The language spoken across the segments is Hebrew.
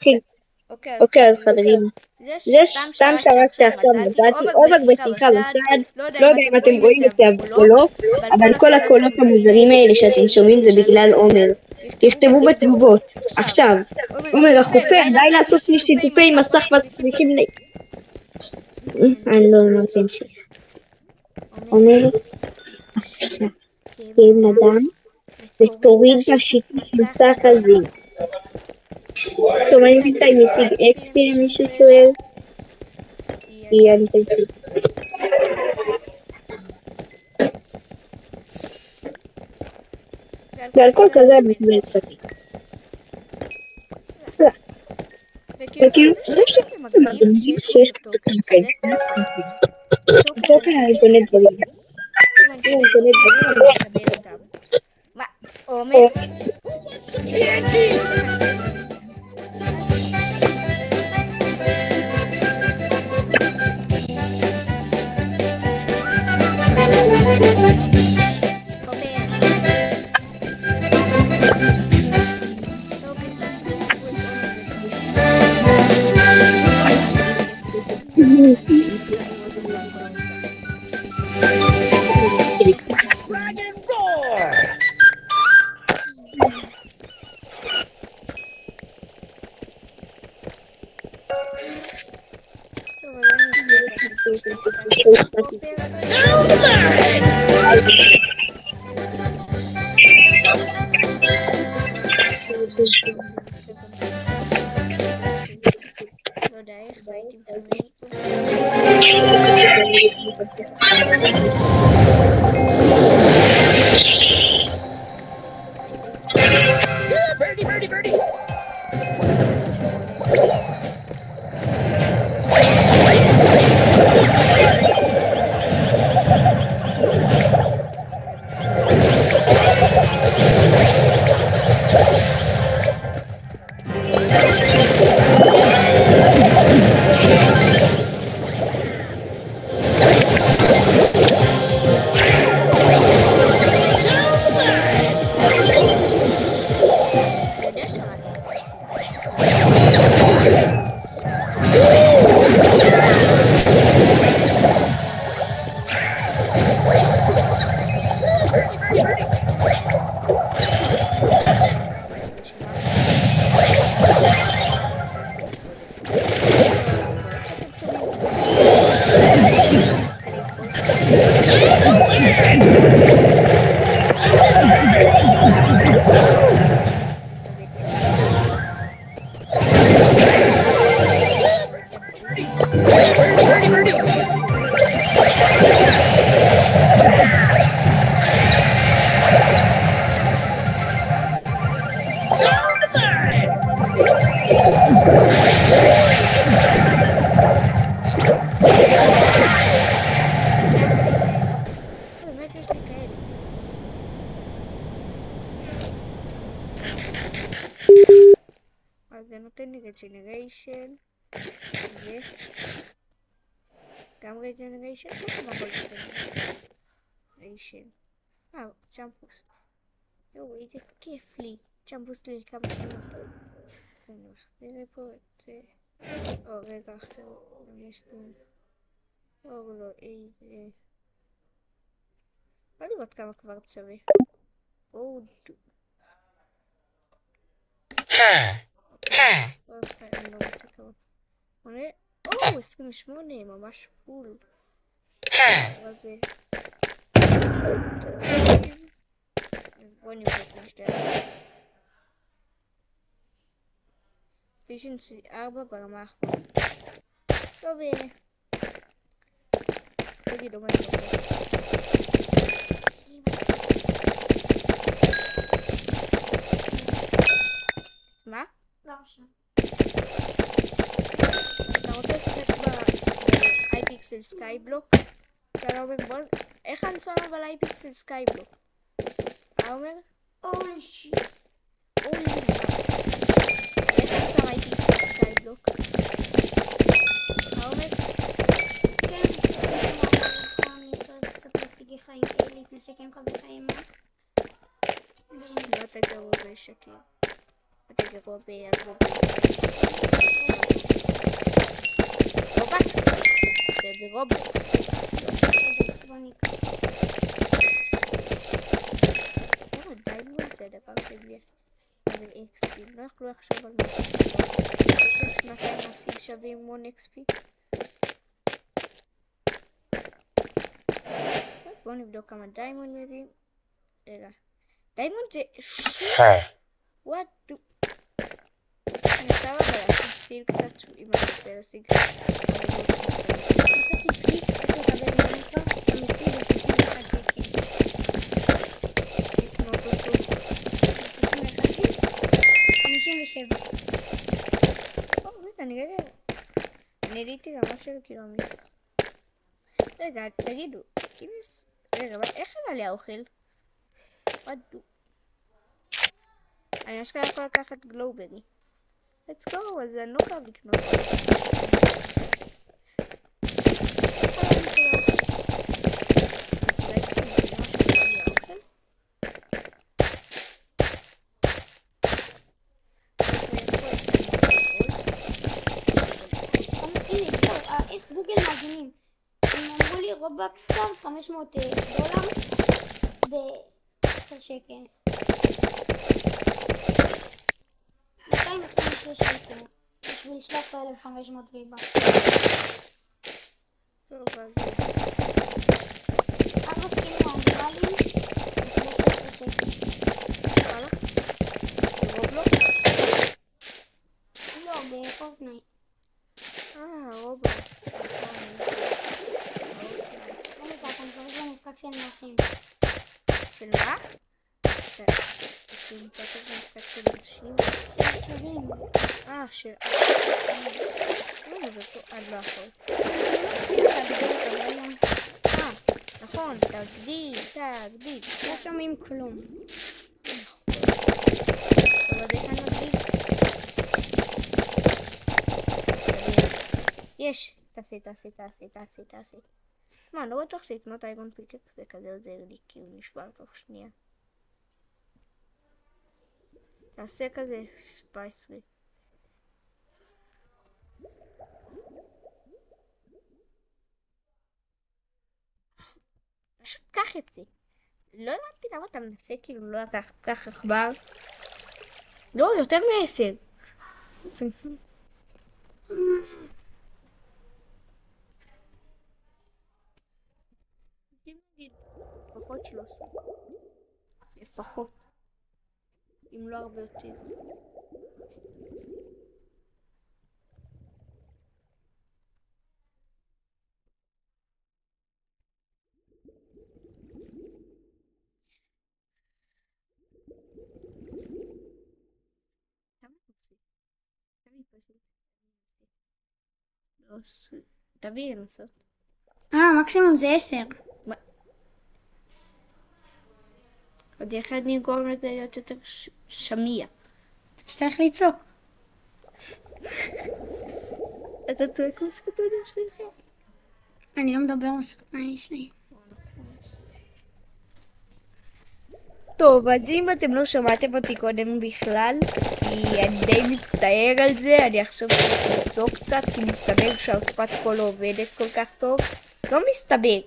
נתחיל. אוקיי, אז חברים, זה סתם שרקתי עכשיו מצאתי עובק בשיחה בצד, לא יודע אם אתם רואים את זה או לא, אבל כל הקולות המוזרים האלה שאתם שומעים זה בגלל עומר. תכתבו בתגובות. עכשיו, עומר החופר, די לעשות שיתופי מסך מצליחים אני לא אמרתי המשך. עומר, עכשיו, תהיה נדם, ותוריד את השיתוף מסך הזה. טוב, אני בינתיים משיג אקספי למישהו שואל. כי אני תמשיך. ועל כל כזה אני מתמלא קצתי. וכאילו, זה שאתם מגניבים שיש טוקן כאלה. טוקן אני קונה דברים. אם אני קונה דברים אני מקבל אותם. מה? עומר? זה נותן לי רג'נריישן, גם רג'נריישן, מה יכול רג'נריישן? צ'מפוס. יואו, איזה כיף לי. צ'מפוס לי כמה שנים. אני מחזיר פה את... רגע אחר, יש לי... לא, איזה... בוא לראות כמה כבר צריך. אני לא רוצה כמה. 28, ממש פול. מה זה? בוא נבדוק משתנה. פישנסי 4 ברמה האחרונה. טוב, תגידו מה אני רוצה. מה? לא משנה. אתה רוצה לשחק באייפיקסל סקייבלוק? אתה אומר בול? איך אני שמה אבל אייפיקסל סקייבלוק? מה אומר? אולי שיט. איך אני שמה אייפיקסל סקייבלוק? מה אומר? כן, אני צריך לחפש לי חיים לפני שכם חבר חיים. לא אתה גרוע בשקר. אתה גרוע בהגרוע. שנתיים להשיג שווים מון XP. בואו נבדוק כמה דיימונד מביאים. רגע. דיימונד זה what do... אני חייב אבל להשיג קצת אם אני רוצה להשיג. מצאתי טריק איך לקבל מיינקראפט אמיתי ב-61 שקל. לקנות אותו ב-61 שקל? 57. רגע, אני ראיתי גם משהו כאילו מיס. רגע, תגידו, אם יש... רגע, אבל איך עלה לי האוכל? what do... אני אשכרה יכול לקחת גלוברי. let's go, אז אני לא חייב לקנות. גוגל מאזינים. הם אמרו לי רובקס סטאר $500 ב-10 שקל. 226 שקל בשביל 13,500 ויבה. טוב, אז 4 סקינים האנגליים ב-16 שקל. וואלה? ברובלוקס? לא, בפורטנייט. רובלוקס. אתה משחק במשחק של נשים. של מה? נמצאת במשחק של נשים. של שירים. של... זה פה עד לא יכול. נכון, תגדיל. לא שומעים כלום. אבל זה כאן מגדיל. יש. תעשי. מה, לא בטוח שיקנות איירון פיקקס זה כזה עוזר לי כי הוא נשבר תוך שנייה. תעשה כזה 17. פשוט קח את זה. לא הבנתי למה אתה מנסה כאילו לא לקח עכבר. לא, יותר מ10. לפחות 13. לפחות. אם לא הרבה יותר. תביא לנסות. מקסימום זה 10. עוד אחד נגרום לזה להיות יותר שמיע. תצטרך לצעוק. אתה צועק בסרטונים שלך? אני לא מדבר בסרטונים שלי. טוב, אז אם אתם לא שמעתם אותי קודם בכלל, כי אני די מצטער על זה, אני עכשיו צריך לצעוק קצת, כי מסתבר שהעוצמת קול לא עובדת כל כך טוב. לא מסתבר.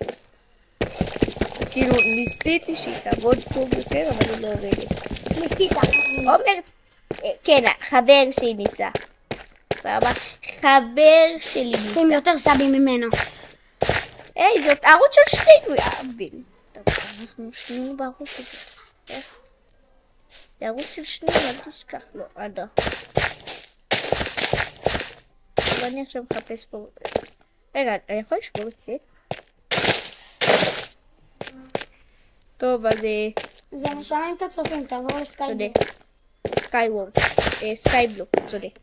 כאילו, ניסיתי שהיא תעבוד טוב יותר, אבל היא לא עובדת. ניסית. עומר, כן, חבר שלי ניסה. חבר שלי ניסה. הם יותר סבים ממנו. היי, זאת ערוץ של שנינו, יאבל. אנחנו שנינו בערוץ הזה. איך? זה ערוץ של שנינו, אל תשכח לו, עד אחוז. אבל אני עכשיו מחפש פה... רגע, אני יכול לשבור את זה? טוב, אז... זה משלם את הצופים, תעבור לסקייבלוק. צודק. סקייבלוק, צודק.